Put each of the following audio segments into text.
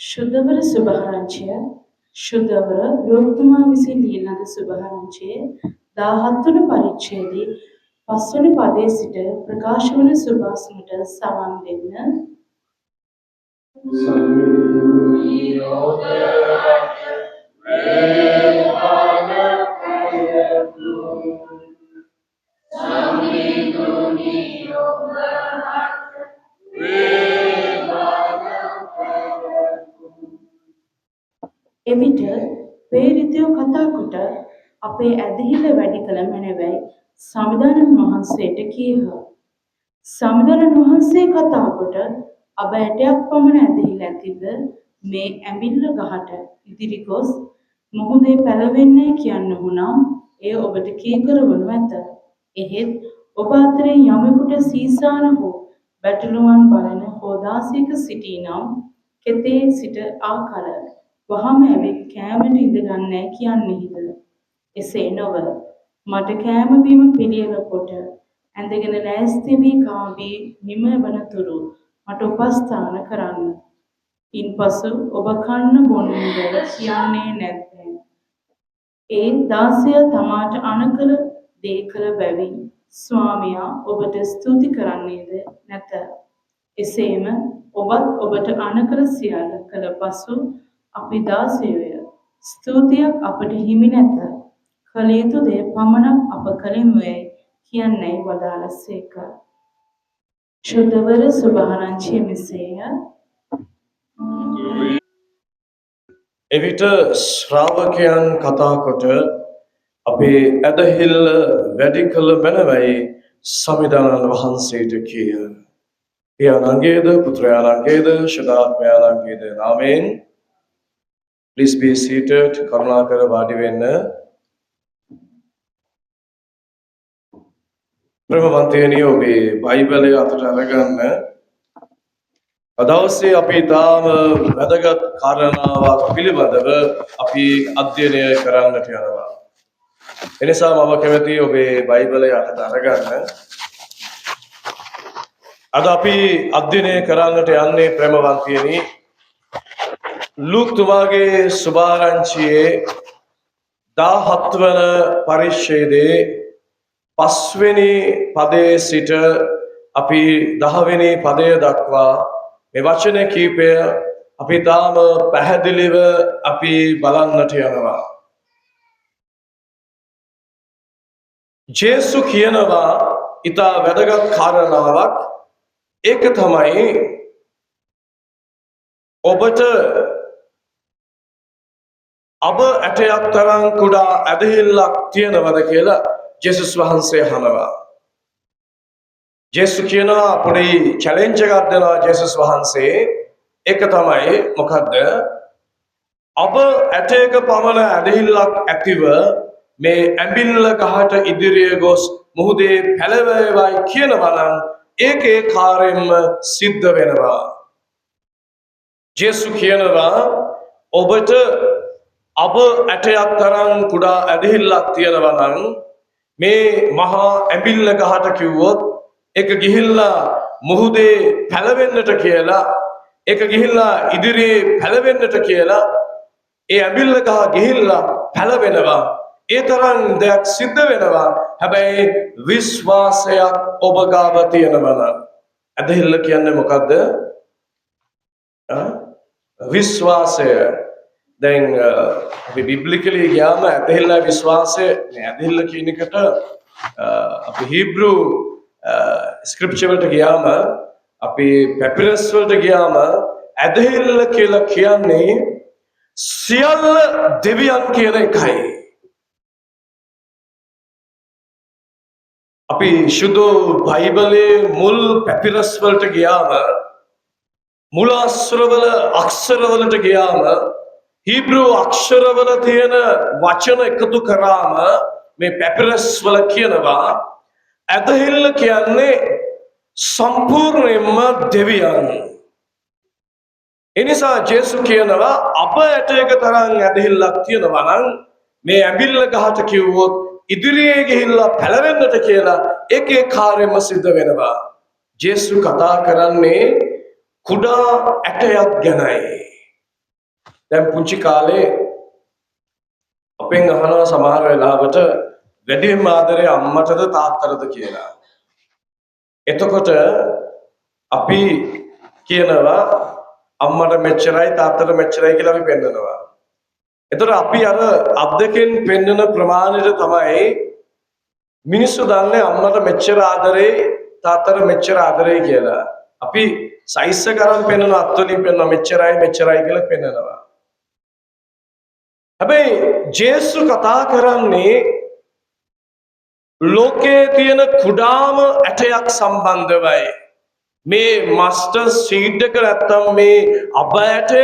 ශුද්ධවර සුභාරංචිය ශුද්ධවර ලෝකතුමා විසින් ලියන ලද සුභාරංචියේ 17 වන පරිච්ඡේදයේ 5 වන පදයේ සිට ප්‍රකාශ වන සුභාස්මට සවන් දෙන්න. එවිට ප්‍රේරිතයෝ කතා කොට අපේ ඇදහිල්ල වැඩි කළ මැනවයි සමිධානන් වහන්සේට කීහ. සමිධානන් වහන්සේ කතා කොට අබ ඇටයක් පමණ ඇදහිල්ල ඇතිව මේ ඇඹිල්ල ගහට ඉදිරි ගොස් මුහුදේ පැලවෙන්නේ කියන්නහු නම් එය ඔබට කීකරවනු ඇත. එහෙත් ඔබ අතරේ යමෙකුට සීසාන හෝ බැටළුවන් බලන හෝදාසියක සිටී නම් කෙතේ සිට ආකල වහම ඇවිත් කෑමට ඉඳගන්නේ කියන්නේහිද? එසේ නොව මට කෑම බීම පිළියෙල කොට ඇඳගෙන ලෑස්ති වී කාවී නිම වනතුරු මට උපස්ථාන කරන්න. ඉන්පසු ඔබ කන්න බොන්න කියන්නේ නැත්නම් ඒ දාසය තමාට අනකල දේ කළ බැවින් ස්වාමියා ඔබට ස්තුති කරන්නේද නැත. එසේම ඔබත් ඔබට අනකල සියල්ල කළ පසු අපි දාසයෝය ස්තුතියක් අපට හිමි නැත. කළ යුතු දේ පමණක් අප කළෙමුයි කියන්නේ වදාළසේක. ශුද්ධවර සුභාරංචිය මෙසේය. එවිට ශ්‍රාවකයන් කතා කොට අපේ ඇදහිල්ල වැඩි කළ මැනවයි සමිධානන් වහන්සේට කීය. පියාණන්ගේද පුත්‍රයාණන්ගේද ශුද්ධාත්මයාණන්ගේද නාමයෙන්. Please be seated. කරුණාකර වාඩි වෙන්න. ප්‍රේමවන්තයනි ඔබේ බයිබලය අතට අරගන්න. අදවසේ අපි තාම වැදගත් කාරණාවක් පිළිබඳව අපි අධ්‍යයනය කරන්නට යනවා. එනිසා මම කැමතියි ඔබේ බයිබලය අතට අරගන්න. අද අපි අධ්‍යයනය කරන්නට යන්නේ ප්‍රේමවන්තයනි ලූක්තුමාගේ සුභාරංචියේ 17 වන පරිච්ඡේදයේ 5 වෙනි පදයේ සිට අපි 10 වෙනි පදය දක්වා මේ වචන කීපය අපි තාම පැහැදිලිව අපි බලන්නට යනවා. ජේසු කියනවා ඉතා වැදගත් කාරණාවක්. ඒක තමයි ඔබට අබ ඇටයක් තරම් කුඩා ඇදහිල්ලක් තියෙනවද කියලා ජේසුස් වහන්සේ අහනවා. ජේසු කියනවා පොඩි චැලෙන්ජ් එකක් දෙනවා ජේසුස් වහන්සේ. ඒක තමයි මොකද්ද? අබ ඇටයක පමණ ඇදහිල්ලක් ඇතිව මේ ඇඹිල්ල ගහට ඉදිරිය ගොස් මුහුදේ පැලවේවයි කියනවා නම් ඒකේ කාර්යෙන්ම සිද්ධ වෙනවා. ජේසු කියනවා ඔබට අබ ඇටයක් තරම් කුඩා ඇදහිල්ලක් තියෙනවා නම් මේ මහා ඇඹිල්ල ගහට කිව්වොත් ඒක ගිහිල්ලා මුහුදේ පැලවෙන්නට කියලා, ඒක ගිහිල්ලා ඉදිරියේ පැලවෙන්නට කියලා, ඒ ඇඹිල්ල ගහ ගිහිල්ලා පැලවෙනවා. ඒ තරම් දෙයක් සිද්ධ වෙනවා. හැබැයි විශ්වාසයක් ඔබ ගාව තියෙනවා නම් ඇදහිල්ල කියන්නේ මොකද්ද? විශ්වාසය. දැන් අපි බිබ්ලිකලි ගියාම ඇදහිල්ල විශ්වාසය නේ. ඇදහිල්ල කියන එකට අපි හීබ්‍රු ස්ක්‍රිප්චර් වලට ගියාම අපි පැපිරස් වලට ගියාම ඇදහිල්ල කියලා කියන්නේ සියල්ල දෙවියන් කියන එකයි. අපි සුදු බයිබලයේ මුල් පැපිරස් වලට ගියාම මුලාශ්‍රවල අක්ෂරවලට ගියාම හීබ්‍රු අක්ෂරවල තියෙන වචන එකතු කරාම මේ පැපිරස් වල කියනවා ඇදහිල්ල කියන්නේ සම්පූර්ණයෙන්ම දෙවියන්. එනිසා ජේසු කියනවා අප ඇටයක තරම් ඇදහිල්ලක් තියෙනවා නම් මේ ඇඹිල්ල ගහට කිව්වොත් ඉදිරියේ ගිහිල්ලා පැලවෙන්නට කියලා ඒකේ කාර්යම සිද්ධ වෙනවා. ජේසු කතා කරන්නේ කුඩා ඇටයක් ගැනයි. දැන් පුංචි කාලේ අපෙන් අහනවා සමහර වෙලාවට වැඩිම ආදරේ අම්මටද තාත්තටද කියලා. එතකොට අපි කියනවා අම්මට මෙච්චරයි තාත්තට මෙච්චරයි කියලා අපි පෙන්නනවා. එතකොට අපි අර අත් දෙකෙන් පෙන්නන ප්‍රමාණයට තමයි මිනිස්සු දන්නේ අම්මට මෙච්චර ආදරේ තාත්තට මෙච්චර ආදරේ කියලා. අපි සයිස් එක අරන් පෙන්නන අත් වලින් පෙන්නන මෙච්චරයි කියලා පෙන්නනවා. හැබැයි ජේසු කතා කරන්නේ ලෝකයේ තියෙන කුඩාම ඇටයක් සම්බන්ධවයි. මේ මස්ටර් සීඩ් එක නැත්තම් මේ අබ ඇටය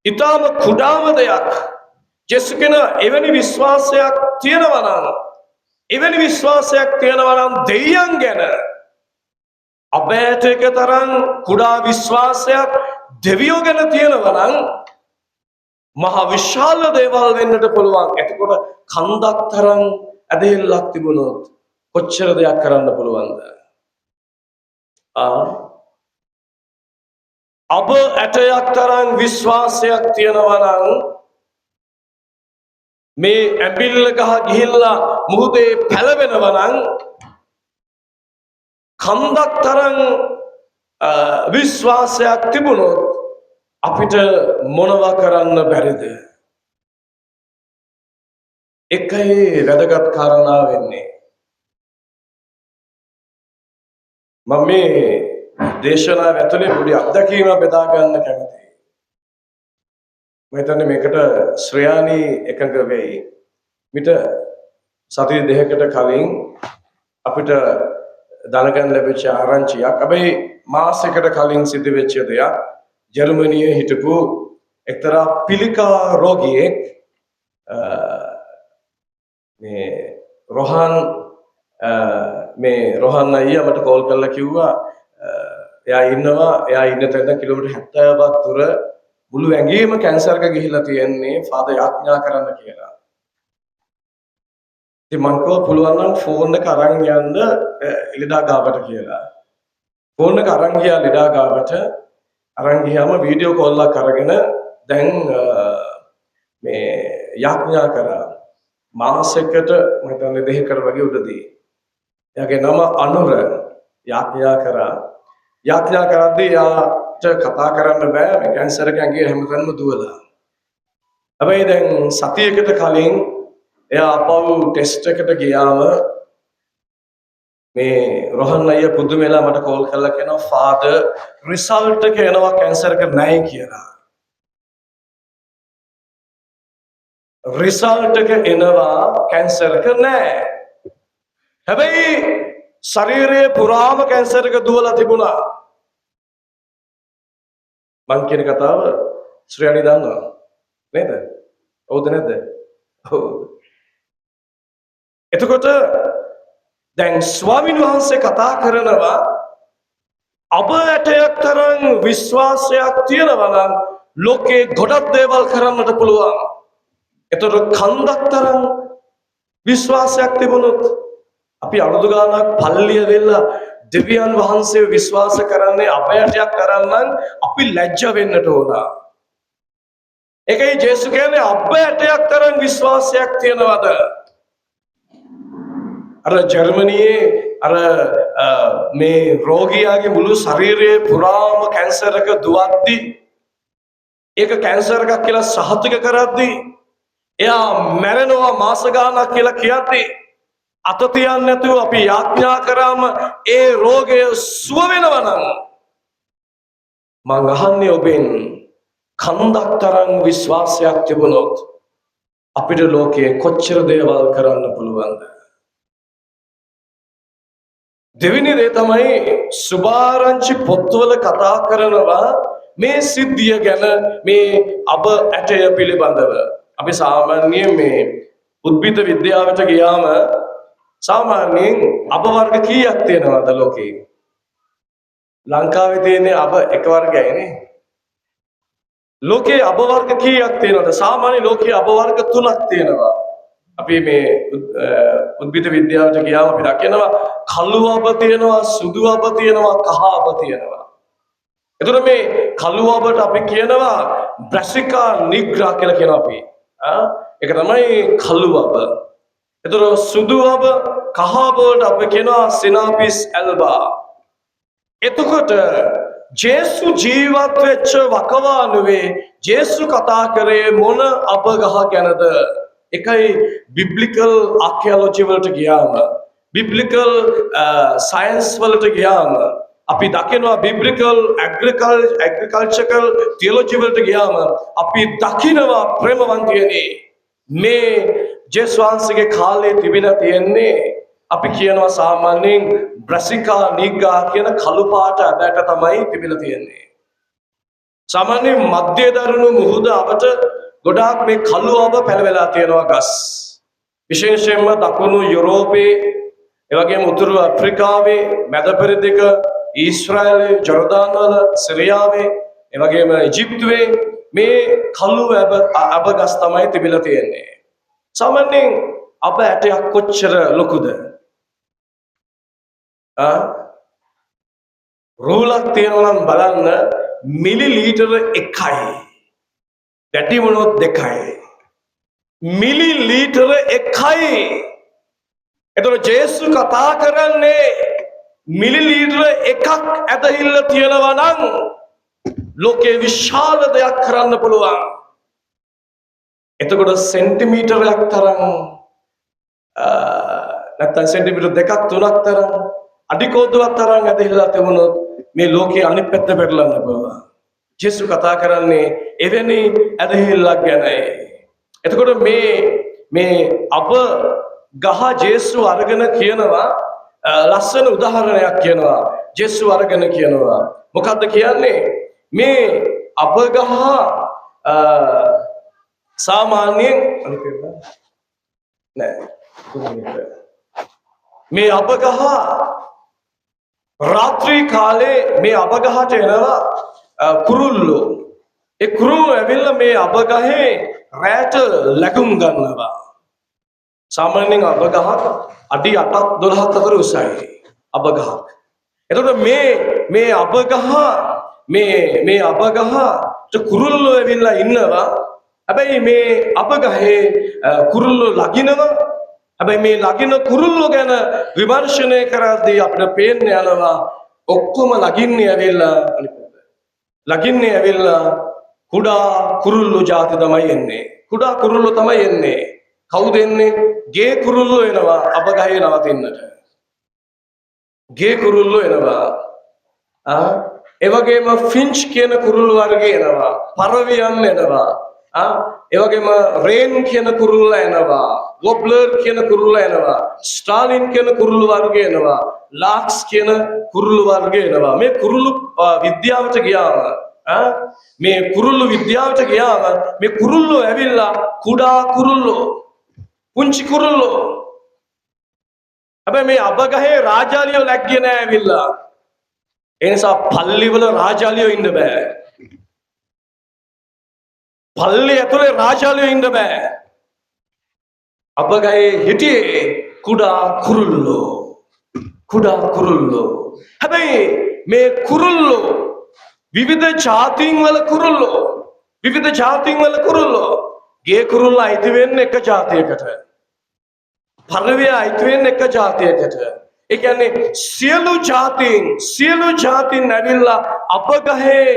ඊටම කුඩාම දෙයක්. ජේසු කෙන එවැනි විශ්වාසයක් තියෙනවා නම් දෙවියන් ගැන අබ ඇටයක තරම් කුඩා විශ්වාසයක් දෙවියෝ ගැන තියෙනවා නම් මහා විශාල දේවල් වෙන්නට පුළුවන්. එතකොට කන්දක් තරම් ඇදහිල්ලක් තිබුණොත් කොච්චර දෙයක් කරන්න පුළුවන්ද? අබ ඇටයක් තරම් විශ්වාසයක් තියෙනවා නම් මේ ඇඹිල්ල ගහ ගිහිල්ලා මුහුදේ පැලවෙනවා නම් කන්දක් තරම් විශ්වාසයක් තිබුණොත් අපිට මොනවා කරන්න බැරිද? එකයි වැදගත් කාරණා වෙන්නේ මම මේ දේශනාව ඇතුලේ පොඩි අත්දැකීමක් බෙදා ගන්න කැමතියි. මම හිතන්නේ මේකට ශ්‍රේයානි එකඟ වෙයි. මිට සතිය දෙකකට කලින් අපිට දැනගන්න ලැබිච්ච ආරංචියක්. හැබැයි මාසයකට කලින් සිදු වෙච්ච දෙයක්. ජර්මනියේ හිටපු එක්තරා පිළිකා රෝගියෙක් මේ රොහන් අයියා මට කෝල් කරලා කිව්වා එයා ඉන්න තැන කිලෝමීටර් 70ක් දුර මුළු ඇඟේම කැන්සර් එක ගිහිලා තියෙන්නේ ෆාදර් යාඥා කරන්න කියලා. ඉතින් මං කිව්වා පුළුවන් නම් ෆෝන් එක අරන් යන්න ලෙඩා ගාවට කියලා. ෆෝන් එක අරන් ගියා ලෙඩා ගාවට. අරන් ගියාම වීඩියෝ කෝල් එකක් අරගෙන දැන් මේ යාඥා කරා. මාසයකට මම හිතන්නේ දෙකකට වගේ උඩදී. එයාගේ නම අනුර යාඥා කරා. යාඥා කරද්දී යාට කතා කරන්න බෑ මේ කැන්සර් එක ඇඟේ හැමතැනම දුවලා. හැබැයි දැන් සතියකට කලින් එයා අපව ටෙස්ට් එකට ගියාම මේ රොහන් අයියා පුදුම වෙලා මට කෝල් කරලා කියනවා ෆාදර් රිසල්ට් එක එනවා කැන්සර් එක නැහැ කියලා. රිසල්ට් එක එනවා කැන්සර් එක නැහැ. හැබැයි ශරීරයේ පුරාම කැන්සර් එක දුවලා තිබුණා. මං කියන කතාව ශ්‍රේයානි දන්නවා නේද? හවුද නැද්ද? ඔව්. එතකොට දැන් ස්වාමීන් වහන්සේ කතා කරනවා අබ ඇටයක් තරම් විශ්වාසයක් තියෙනවා නම් ලෝකේ ගොඩක් දේවල් කරන්නට පුළුවන්. එතකොට කන්දක් තරම් විශ්වාසයක් තිබුණොත් අපි අරුදු ගානක් පල්ලිය වෙලා දෙවියන් වහන්සේ විශ්වාස කරන්නේ අබ ඇටයක් කරන්න අපි ලැජ්ජ වෙන්නට ඕන. ඒකයි ජේසු කියන්නේ අබ ඇටයක් තරම් විශ්වාසයක් තියනවාද? අර ජර්මනියේ අර මේ රෝගියාගේ මුළු ශරීරයේ පුරාම කැන්සර් එක දුවද්දි ඒක කැන්සර් එකක් කියලා සහතික කරද්දී එයා මැරෙනවා මාස ගානක් කියලා කියද්දී අත තියන්නේ නැතුව අපි යාඥා කරාම ඒ රෝගය සුව වෙනවා නම් මං අහන්නේ ඔබෙන් කන්දක් තරම් විශ්වාසයක් තිබුණොත් අපිට ලෝකයේ කොච්චර දේවල් කරන්න පුළුවන්ද? දෙවෙනි දේ තමයි සුභාරංචි පොත්වල කතා කරනවා මේ සිද්ධිය ගැන මේ අබ ඇටය පිළිබඳව. අපි සාමාන්‍යයෙන් මේ උද්භිද විද්‍යාවට ගියාම සාමාන්‍යයෙන් අබ වර්ග කීයක් තියෙනවද ලෝකේ? ලංකාවේ තියෙන අබ එක වර්ගයයි නේ. ලෝකේ අබ වර්ග කීයක් තියෙනවද? සාමාන්‍ය ලෝකේ අබ වර්ග 3ක් තියෙනවා. අපි මේ උද්භිද විද්‍යාවට ගියාම අපි දකිනවා කළු අබ තියෙනවා, සුදු අබ තියෙනවා, කහ අබ තියෙනවා. එතකොට මේ කළු අබට අපි කියනවා බ්‍රැසිකා නිග්‍රා කියලා කියනවා අපි. ඒක තමයි කළු අබ. ඒතර සුදු අබ කහ අබ වලට අපි කියනවා සිනාපිස් ඇල්බා. එතකොට ජේසු ජීවත් වෙච්ච වකවානුවේ ජේසු කතා කරේ මොන අබ ගහ ගැනද? එකයි බිබ්ලිකල් ආකියොලොජි වලට ගියාම, බිබ්ලිකල් සයන්ස් වලට ගියාම අපි දකිනවා, බිබ්ලිකල් ඇග්‍රිකල්චරල් තියොලොජි වලට ගියාම අපි දකිනවා ප්‍රේමවන්තයනි මේ ජේසුස් වහන්සේගේ කාලේ තිබිලා තියෙන්නේ අපි කියනවා සාමාන්‍යයෙන් බ්‍රැසිකා නිග්ගා කියන කළු පාට අබෑට තමයි තිබිලා තියෙන්නේ. සාමාන්‍යයෙන් මධ්‍ය දරුණු මුහුද අපට ගොඩාක් මේ කළු අබ පැලවෙලා තියෙනවා ගස්. විශේෂයෙන්ම දකුණු යුරෝපයේ, ඒ වගේම උතුරු අප්‍රිකාවේ, මැද පෙරදිග, ඊශ්‍රායලයේ, ජෝර්දාන් වල, සිරියාවේ, ඒ වගේම ඊජිප්තුවේ මේ කළු අබ ගස් තමයි තිබිලා තියෙන්නේ. සාමාන්‍යයෙන් අබ ඇටයක් කොච්චර ලොකුද? රූලක් තියෙනවා නම් බලන්න, මිලිලීටර 1යි. දැටි වුණොත් 2යි. මිලිලීටර 1යි. එතකොට ජේසු කතා කරන්නේ මිලිලීටර 1ක් ඇදහිල්ල තියෙනවා නම් ලෝකේ විශාල දෙයක් කරන්න පුළුවන්. එතකොට සෙන්ටිමීටරයක් තරම් නැත්නම් සෙන්ටිමීටර 2ක් 3ක් තරම් අඩිකෝදුවක් තරම් ඇදහිල්ලා තිබුණොත් මේ ලෝකේ අනිත් පැත්ත පෙරලන්න පුළුවන්. ජේසු කතා කරන්නේ එවැනි ඇදහිල්ලක් ගැනයි. එතකොට මේ අප ගහ ජේසු අරගෙන කියනවා, ලස්සන උදාහරණයක් කියනවා. ජේසු අරගෙන කියනවා මොකද්ද කියන්නේ? මේ අප ගහ සාමාන්‍යයෙන් මේ අප ගහ රාත්‍රී කාලේ මේ අප ගහට එනවා කුරුල්ලෝ. ඒ කුරුල්ලෝ ඇවිල්ලා මේ අප ගහේ රැට ලැබුම් ගන්නවා. සාමාන්‍යයෙන් අප ගහක් අඩි 8ක් 12ක් අතර උසයි අප ගහක්. එතකොට මේ අප ගහ මේ අප ගහට කුරුල්ලෝ ඇවිල්ලා ඉන්නවා. හැබැයි මේ අප ගහේ කුරුල්ලෝ ලගිනවා. හැබැයි මේ ලගින කුරුල්ලෝ ගැන විමර්ශනය කරද්දී අපිට පේන්න යනවා ඔක්කොම ලගින්නේ ඇවිල්ලා කුඩා කුරුල්ලෝ జాති තමයි එන්නේ. කුඩා කුරුල්ලෝ තමයි එන්නේ. කවුද එන්නේ? ගේ කුරුල්ලෝ එනවා අප ගහේ නවතින්නට. ගේ කුරුල්ලෝ එනවා. ඒ වගේම ෆින්ච් කියන කුරුල්ල වර්ගය එනවා. පරවියන් එනවා. ඒ වගේම රේන් කියන කුරුල්ල එනවා. වොබ්ලර් කියන කුරුල්ල එනවා. ස්ටාලින් කියන කුරුල්ල වර්ගය එනවා. ලාක්ස් කියන කුරුල්ල වර්ගය එනවා. මේ කුරුල්ල විද්‍යාවට ගියාම මේ කුරුල්ලෝ ඇවිල්ලා කුඩා කුරුල්ලෝ, පුංචි කුරුල්ලෝ. හැබැයි මේ අප ගහේ රාජාලියෝ ලැග්ගේ නෑ ඇවිල්ලා. ඒ නිසා පල්ලිවල රාජාලියෝ ඉන්න බෑ. පල්ලි ඇතුලේ රාජාලියෝ ඉන්න බෑ. අප ගහේ හිටියේ කුඩා කුරුල්ලෝ. හැබැයි මේ කුරුල්ලෝ විවිධ ජාතීන් වල කුරුල්ලෝ. ගේ කුරුල්ල අයිති වෙන්නේ එක ජාතියකට. පරවිය අයිති වෙන්නේ එක ජාතියකට. ඒ කියන්නේ සියලු ජාතීන් ඇවිල්ලා අප ගහේ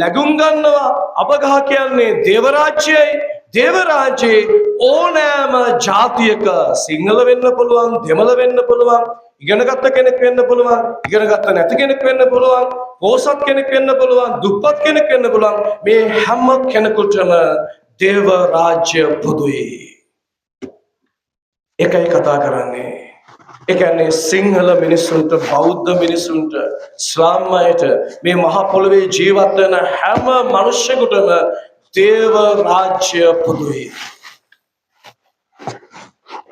ලැබුම් ගන්නවා. අප ගහ කියන්නේ දේව රාජ්‍යයයි. දේව රාජ්‍යයේ ඕනෑම ජාතියක සිංහල වෙන්න පුළුවන්, දෙමළ වෙන්න පුළුවන්, ඉගෙනගත්ත කෙනෙක් වෙන්න පුළුවන්, ඉගෙනගත්ත නැති කෙනෙක් වෙන්න පුළුවන්, පොහොසත් කෙනෙක් වෙන්න පුළුවන්, දුප්පත් කෙනෙක් වෙන්න පුළුවන්. මේ හැම කෙනෙකුටම දේව රාජ්‍ය පොදුයි. එකයි කතා කරන්නේ. ඒ කියන්නේ සිංහල මිනිසුන්ට, බෞද්ධ මිනිසුන්ට, ඉස්ලාම් අයට, මේ මහ පොළොවේ ජීවත් වෙන හැම මිනිසෙකුටම දේව රාජ්‍ය පොදුයි.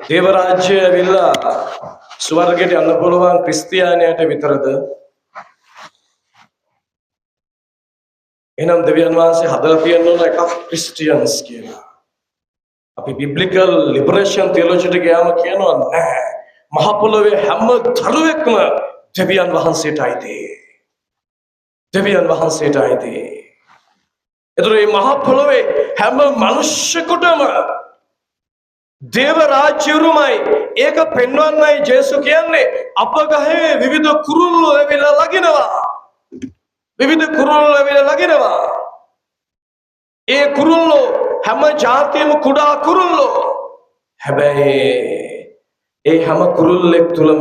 දේව රාජ්‍ය ඇවිල්ලා ස්වර්ගයට යන්න පුළුවන් ක්‍රිස්තියානියට විතරද? එහෙනම් දෙවියන් වහන්සේ හදලා තියෙන එකක් ක්‍රිස්ටියන්ස් කියලා. අපි බිබ්ලිකල් ලිබරේෂන් තියොලොජිට ගියාම කියනවා නෑ. මහ පොළොවේ හැම දරුවෙක්ම දෙවියන් වහන්සේට අයිති. එතකොට මේ මහ පොළොවේ හැම මිනිස්සෙකුටම දේව රාජ්‍යරුමයි ඒක පෙන්වන්නයි ජේසු කියන්නේ අප ගහේ විවිධ කුරුල්ලෝ ඇවිල්ලා ලගිනවා. විවිධ කුරුල්ලෝ ඇවිල්ලා ලගිනවා. ඒ කුරුල්ලෝ හැම ජාතියෙම කුඩා කුරුල්ලෝ. හැබැයි ඒ හැම කුරුල්ලෙක් තුලම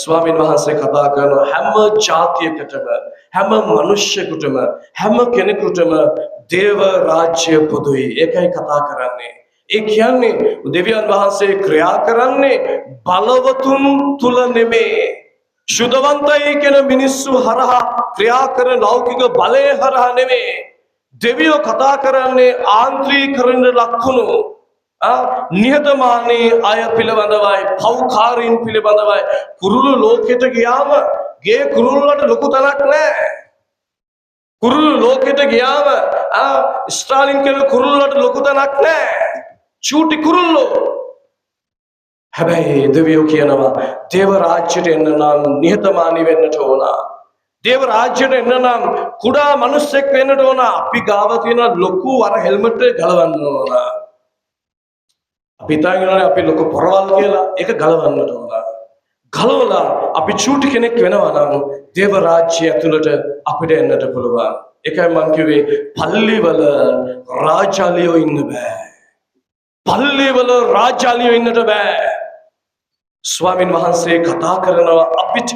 ස්වාමීන් වහන්සේ කතා කරන හැම ජාතියකටම හැම මිනිස්සෙකුටම හැම කෙනෙකුටම දේව රාජ්‍ය පොදුයි. ඒකයි කතා කරන්නේ. ඒ කියන්නේ දෙවියන් වහන්සේ ක්‍රියා කරන්නේ බලවතුන් තුල නෙමෙයි. සුදවන්තයි කියන මිනිස්සු හරහා ක්‍රියා කරන ලෞකික බලය හරහා නෙමෙයි. දෙවියෝ කතා කරන්නේ ආන්ත්‍රීකරණ ලක්ෂණ නිහතමානී අය පිළිබඳවයි පෞකාරීන් පිළිබඳවයි. කුරුළු ලෝකෙට ගියාම ගේ කුරුල්ලට ලොකු තැනක් නැහැ. කුරුළු ලෝකෙට ගියාම ස්ටාලින් කියන කුරුල්ලට ලොකු තැනක් නැහැ. චූටි කුරුල්ලෝ. හැබැයි දෙවියෝ කියනවා දේව රාජ්‍යයට එන්න නම් නිහතමානී වෙන්නට ඕන. දේව රාජ්‍යයට එන්න නම් කුඩා මිනිස්සෙක් වෙන්නට ඕන. අපි ගාව තියෙන ලොකු අර හෙල්මට් එක ගලවන්න ඕන. අපි හිතන්නේ අපි ලොකු පොරවල් කියලා ඒක ගලවන්නට ඕන. ගලවලා අපි චූටි කෙනෙක් වෙනවා නම් දේව රාජ්‍යය ඇතුළට අපිට එන්නට පුළුවන්. ඒකයි මම කිව්වේ පල්ලිවල රාජාලියෝ ඉන්න බෑ. පල්ලිවල රාජාලියෝ ඉන්නට බෑ. ස්වාමින් වහන්සේ කතා කරනවා අපිට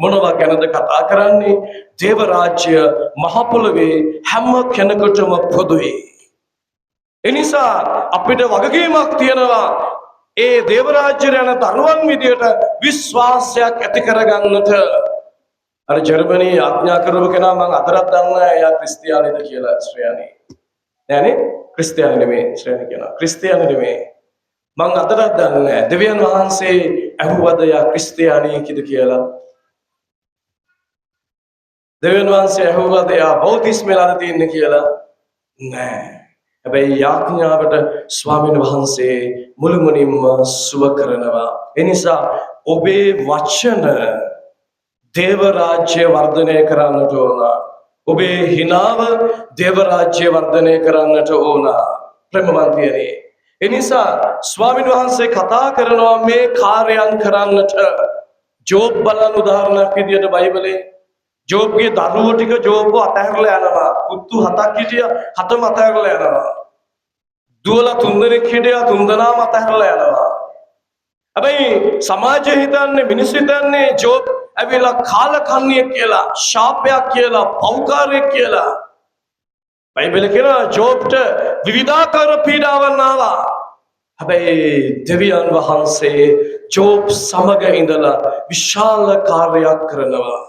මොනවා ගැනද කතා කරන්නේ? දේව රාජ්‍ය මහ පොළොවේ හැම කෙනෙකුටම පොදුයි. එනිසා අපිට වගකීමක් තියෙනවා ඒ දේව රාජ්‍යයට යන දරුවන් විදියට විශ්වාසයක් ඇති කරගන්නට. අර ජර්මනි ආඥා කරපු කෙනා මම අදටත් දන්නවා එයා ක්‍රිස්තියානිද කියලා. ශ්‍රේයානි නෑනේ, ක්‍රිස්තියානි නෙමෙයි. ශ්‍රේයානි කියනවා ක්‍රිස්තියානි නෙමෙයි. මම අදටත් දන්නේ දෙවියන් වහන්සේ අහුවද යා ක්‍රිස්තියානි කිද කියලා. දෙවියන් වහන්සේ අහුවද යා බෞතිස්මෙලාද තියන්නේ කියලා නෑ. හැබැයි යාඥාවට ස්වාමීන් වහන්සේ මුළුමනින්ම සුව කරනවා. එනිසා ඔබේ වචන දේව රාජ්‍ය වර්ධනය කරන්නට ඕන. ඔබේ හිනාව දේව රාජ්‍ය වර්ධනය කරන්නට ඕන. ප්‍රේමවන්තයනි, එනිසා ස්වාමීන් වහන්සේ කතා කරනවා මේ කාර්යයන් කරන්නට. ජෝබ් බලන උදාහරණයක් විදියට බයිබලේ ජෝබ්ගේ දරුවෝ ටික ජෝබ්ව අතහැරලා යනවා. පුතු 7ක් හිටියා 7ම අතහැරලා යනවා. දුවලා 3 දෙනෙක් හිටියා 3 දෙනාම අතහැරලා යනවා. හැබැයි සමාජය හිතන්නේ මිනිස්සු හිතන්නේ ජෝබ් ඇවිල්ලා කාලකන්ණියෙක් කියලා, ශාපයක් කියලා, පෞකාරයෙක් කියලා. බයිබලේ කියනවා ජෝබ්ට විවිධාකාර පීඩාවන් ආවා. හැබැයි දෙවියන් වහන්සේ ජෝබ් සමග ඉඳලා විශාල කාර්යයක් කරනවා.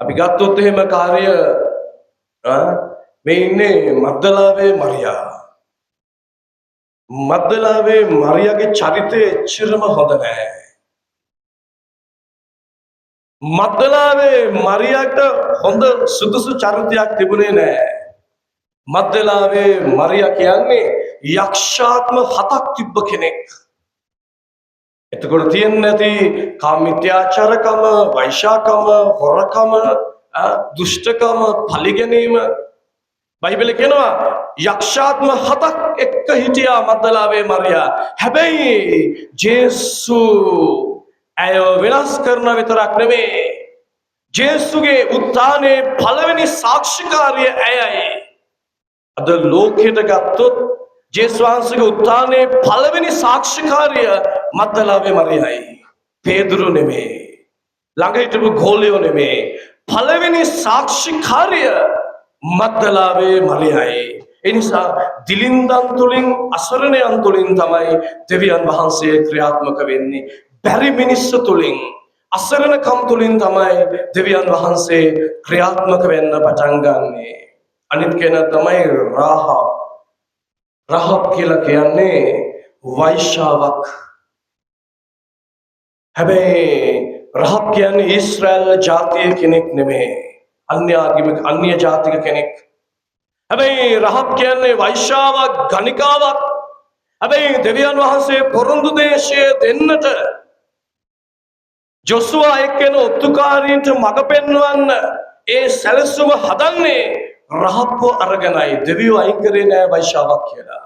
අපි ගත්තොත් එහෙම කාර්ය මේ ඉන්නේ මග්දලාවේ මරියා. මග්දලාවේ මරියාගේ චරිතය එච්චරම හොඳ නැහැ. මග්දලාවේ මරියාට හොඳ සුදුසු චරිතයක් තිබුණේ නැහැ. මග්දලාවේ මරියා කියන්නේ යක්ෂාත්ම 7ක් තිබ්බ කෙනෙක්. එතකොට තියෙන්නේ නැති කාමිත්‍යාචාරකම, වෛශාකම, හොරකම, දුෂ්ටකම, පලිගැනීම. බයිබලේ කියනවා යක්ෂාත්ම 7ක් එක්ක හිටියා මග්දලාවේ මරියා. හැබැයි ජේසු ඇය වෙනස් කරන විතරක් නෙමෙයි. ජේසුගේ උත්ථානයේ පළවෙනි සාක්ෂිකාරිය ඇයයි. අද ලෝකෙට ගත්තොත් ජේසුස් වහන්සේගේ උත්ථානයේ පළවෙනි සාක්ෂිකාරිය මග්දලාවේ මරියයි. පේදුරු නෙමෙයි. ළඟ හිටපු ගෝලියෝ නෙමෙයි. පළවෙනි සාක්ෂිකාරිය මග්දලාවේ මරියයි. ඒ නිසා දිලින්දන් තුලින් අසරණයන් තුලින් තමයි දෙවියන් වහන්සේ ක්‍රියාත්මක වෙන්නේ. බැරි මිනිස්සු තුලින් අසරණකම් තුලින් තමයි දෙවියන් වහන්සේ ක්‍රියාත්මක වෙන්න පටන් ගන්නෙ. අනිත් කෙනා තමයි රාහබ්. රාහබ් කියලා කියන්නේ වෛශ්‍යාවක්. හැබැයි රාහබ් කියන්නේ ඊශ්‍රායල් ජාතියේ කෙනෙක් නෙමෙයි. අන්‍ය ජාතික කෙනෙක්. හැබැයි රාහබ් කියන්නේ වෛශ්‍යාවක්, ගණිකාවක්. හැබැයි දෙවියන් වහන්සේ පොරොන්දු දේශය දෙන්නට ජොසුවා එක්කෙන ඔත්තුකාරීන්ට මඟ පෙන්වන්න ඒ සැලසුම හදන්නේ රහප්පු අරගෙනයි දෙවියෝ අයින් කරේ නෑ වෛශ්‍යාවක් කියලා.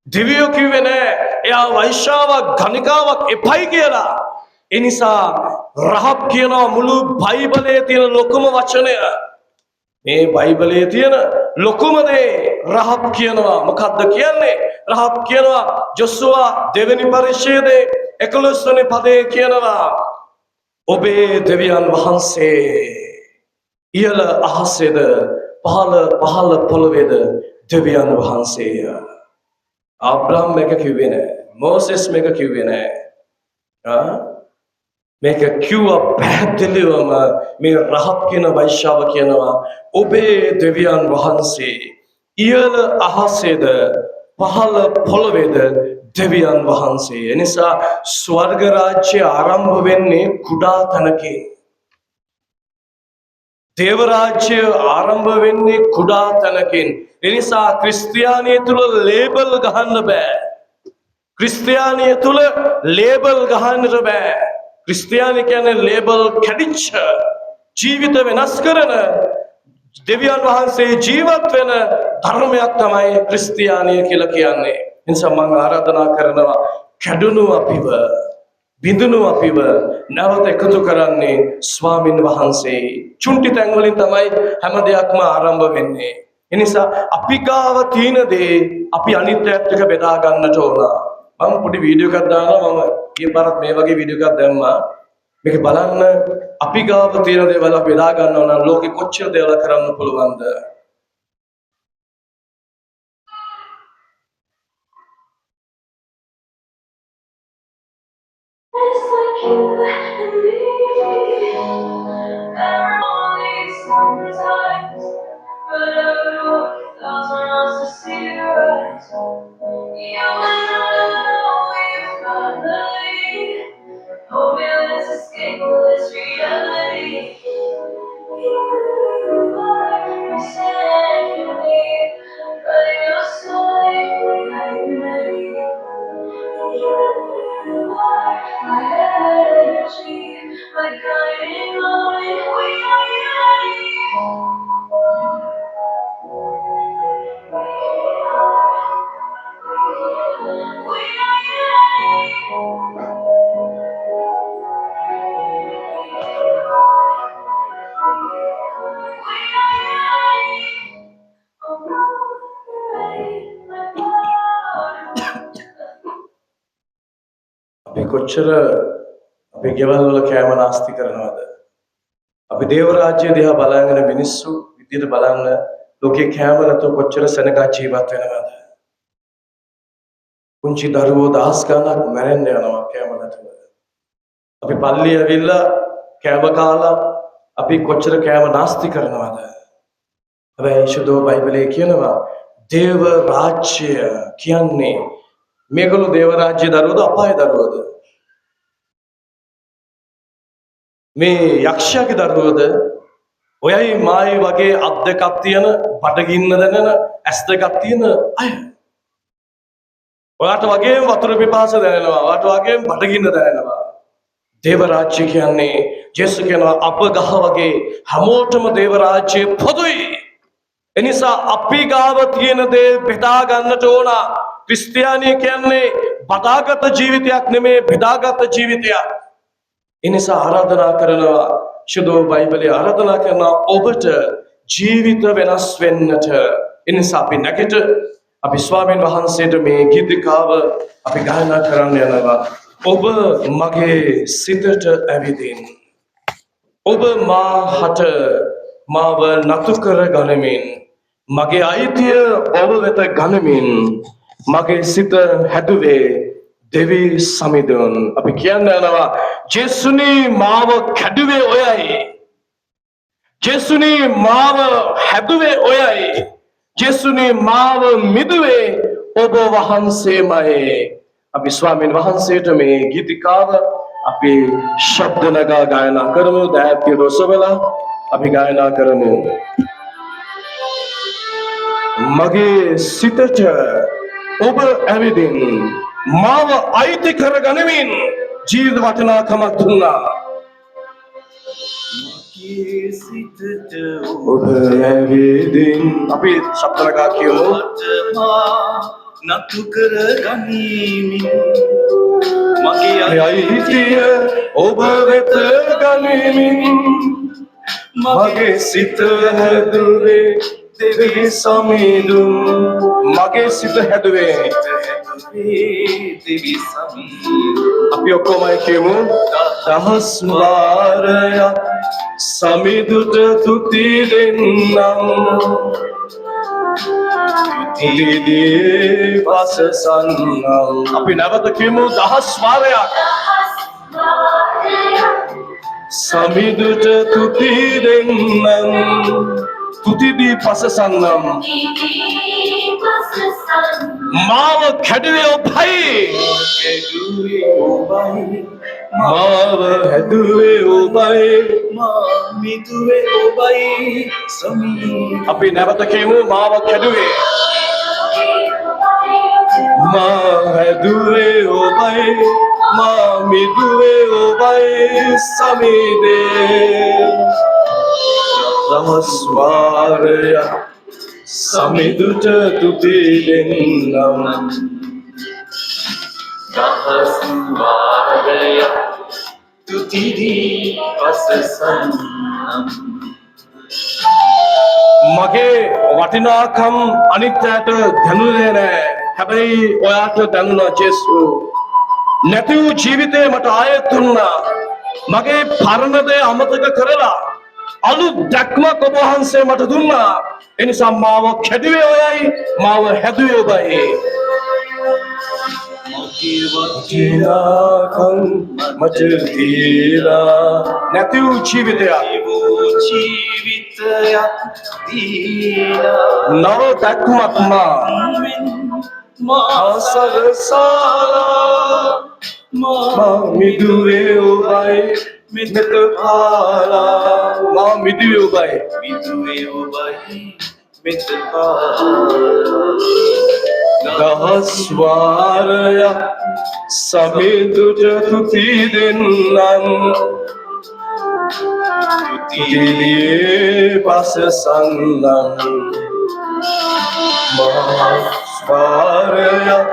දෙවියෝ කිව්වේ නෑ එයා වෛශ්‍යාවක් ගණිකාවක් එපයි කියලා. ඒ නිසා රහප් කියන මුළු බයිබලයේ තියෙන ලොකුම වචනය, මේ බයිබලයේ තියෙන ලොකුම දේ රහප් කියනවා. මොකද්ද කියන්නේ? රහප් කියනවා ජොෂුවා දෙවෙනි පරිච්ඡේදයේ 11 වෙනි පදයේ කියනවා ඔබේ දෙවියන් වහන්සේ ඉහළ අහසේද පහළ පොළොවේද දෙවියන් වහන්සේය. ආබ්‍රහම් මේක කිව්වේ නෑ. මෝසෙස් මේක කිව්වේ නෑ. මේක කිව්වා පැහැදිලිවම මේ රහප් කියන වෛශ්‍යාව කියනවා ඔබේ දෙවියන් වහන්සේ ඉහළ අහසේද පහළ පොළොවේද දෙවියන් වහන්සේ. එනිසා ස්වර්ග රාජ්‍ය ආරම්භ වෙන්නේ කුඩා තැනකින්. දේව රාජ්‍ය ආරම්භ වෙන්නේ කුඩා තැනකින්. එනිසා ක්‍රිස්තියානිය තුල ලේබල් ගහන්න බෑ. ක්‍රිස්තියානිය තුල ලේබල් ගහන්න බෑ. ක්‍රිස්තියානි කියන්නේ ලේබල් කැඩිච්ච ජීවිත වෙනස් කරන දෙවියන් වහන්සේ ජීවත් වෙන ධර්මයක් තමයි ක්‍රිස්තියානිය කියලා කියන්නේ. නිසා මම ආරාධනා කරනවා කැඩුණු අපිව බිඳුණු අපිව නැවත එකතු කරන්නේ ස්වාමින් වහන්සේ. චුන්ටි තැන් වලින් තමයි හැම දෙයක්ම ආරම්භ වෙන්නේ. ඒ නිසා අපි ගාව තියෙන දේ අපි අනිත් අයත් එක්ක බෙදා ගන්නට ඕන. මම පොඩි වීඩියෝ එකක් දානවා. මම ඊයේ පාරත් මේ වගේ වීඩියෝ එකක් දැම්මා. මේක බලන්න අපි ගාව තියෙන දේවල් අපි බෙදා ගන්නවා නම් ලෝකෙ කොච්චර දේවල් කරන්න පුළුවන්ද? It's like you and me. There are only sometimes, but I would walk 1,000 miles to see your eyes. You and I, we finally. Oh, man, let's escape all this reality. You are my symphony, but you're so angry. You are my energy, my guiding light. We are united. We are අපි කොච්චර අපේ ගෙවල් වල කෑම නාස්ති කරනවද? අපි දේව රාජ්‍ය දිහා බලන මිනිස්සු විදියට බලන්න ලෝකේ කෑම නැතුව කොච්චර සෙනග ජීවත් වෙනවද? පුංචි දරුවෝ දහස් ගණනක් මැරෙන්න යනවා කෑම නැතුව. අපි පල්ලිය ඇවිල්ලා කෑම කාලා අපි කොච්චර කෑම නාස්ති කරනවද? හැබැයි ශුද්ධ බයිබලයේ කියනවා දේව රාජ්‍ය කියන්නේ මේගොල්ලෝ දේව රාජ්‍ය දරුවෝද අපාය දරුවෝද? මේ යක්ෂයාගේ දරුවෝද? ඔයයි මායි වගේ අත් දෙකක් තියෙන බඩගින්න දැනෙන ඇස් දෙකක් තියෙන අය. ඔයාට වගේම වතුර පිපාස දැනෙනවා. ඔයාට වගේම බඩගින්න දැනෙනවා. දේව රාජ්‍ය කියන්නේ ජේසුස් කියනවා අප ගහ වගේ හැමෝටම දේව රාජ්‍ය පොදුයි. එනිසා අපි ගාව තියෙන දේ බෙදා ගන්නට ඕන. ක්‍රිස්තියානිය කියන්නේ බදාගත ජීවිතයක් නෙමෙයි බෙදාගත ජීවිතයක්. එනිසා ආරාධනා කරනවා ශුද්ධ බයිබලයේ ආරාධනා කරනවා ඔබට ජීවිත වෙනස් වෙන්නට. එනිසා අපි නැගිට අපි ස්වාමීන් වහන්සේට මේ ගීතිකාව අපි ගායනා කරන්න යනවා. ඔබ මගේ සිතට ඇවිදින්. ඔබ මාහට මාව නතු කර ගනිමින් මගේ අයිතිය ඔබ වෙත ගනිමින් මගේ සිත හැදුවේ දෙවි සමිඳුන්. අපි කියන්න යනවා ජේසුනි මාව කැඩුවේ ඔයයි. ජේසුනි මාව හැදුවේ ඔයයි. ජේසුනි මාව මිදුවේ ඔබ වහන්සේමයි. අපි ස්වාමීන් වහන්සේට මේ ගීතිකාව අපි ශබ්ද නගා ගායනා කරමු. දෑත්‍ය රොසවලා අපි ගායනා කරමු. මගේ සිතට ඔබ ඇවිදින් මාව අයිති කරගනිමින් ජීවිත වටිනාකමක් දුන්නා. ඔබ ඇවිදින් අපි ශබ්දලකා කියමු නතු කර ගනිමින් මගේ අයිතිය ඔබ වෙත ගනිමින් මගේ සිත හැදුවේ දෙවි සමිඳුන් මගේ සිත හැදුවේ දෙවි සමී අපි ඔක්කොමයි කියමු දහස් වාරයක් සමිඳුට තුති දෙන්නම් තුතිදී පසසන්නම් අපි නැවත කියමු දහස් වාරයක් සමිඳුට තුති දෙන්නම් තුතිදී පසසන්නම් මාව කැඩුවේ ඔබයි මාව හැදුවේ ඔබයි මිදුවේ ඔබයි සමී අපි නැවත කියමු මාව කැඩුවේ මා හැදුවේ ඔබයි මා මිදුවේ ඔබයි සමීදේ දහස් වාරයක් සමිඳුට තුති දෙන්නම් දහස් වාරයක් තුතිදී පසසන්නම් මගේ වටිනාකම් අනිත්‍යයට දැනුනේ නෑ හැබැයි ඔයාට දැනුණා ජේසු නැති වූ ජීවිතේ මට ආයෙත් දුන්නා මගේ පරණ දේ අමතක කරලා අලුත් දැක්මක් ඔබ වහන්සේ මට දුන්නා ඒ නිසා මාව කැඩුවේ ඔයයි මාව හැදුවේ ඔබයි මගේ වටිනාකම් මට දීලා නැති වූ ජීවිතයක් ජීවිතයක් දීලා නව දැක්මක් මා සරසාලා මා මිදුවේ ඔබයි මෙත පාලා මා මිදුවේ ඔබයි මිදුවේ ඔබයි මෙත දහස් වාරයක් සමිඳුට තුති දෙන්නම් තුතිදී පසසන්නම් වාරයක්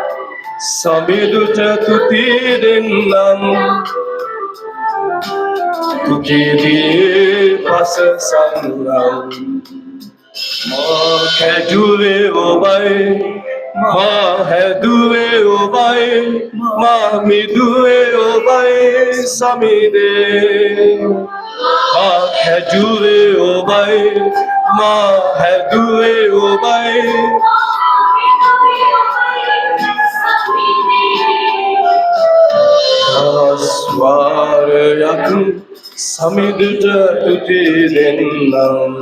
සමිඳුට තුති දෙන්නම් තුතිදී පසසන්නම් මා කැඩුවේ ඔබයි මා හැදුවේ ඔබයි මා මිදුවේ ඔබයි සමිඳේ මා කැඩුවේ ඔබයි මා හැදුවේ ඔබයි දහස් වාරයක් සමිඳුට තුති දෙන්නම්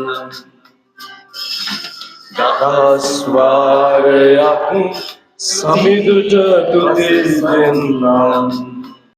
දහස් වාරයක් සමිඳුට තුති දෙන්නම්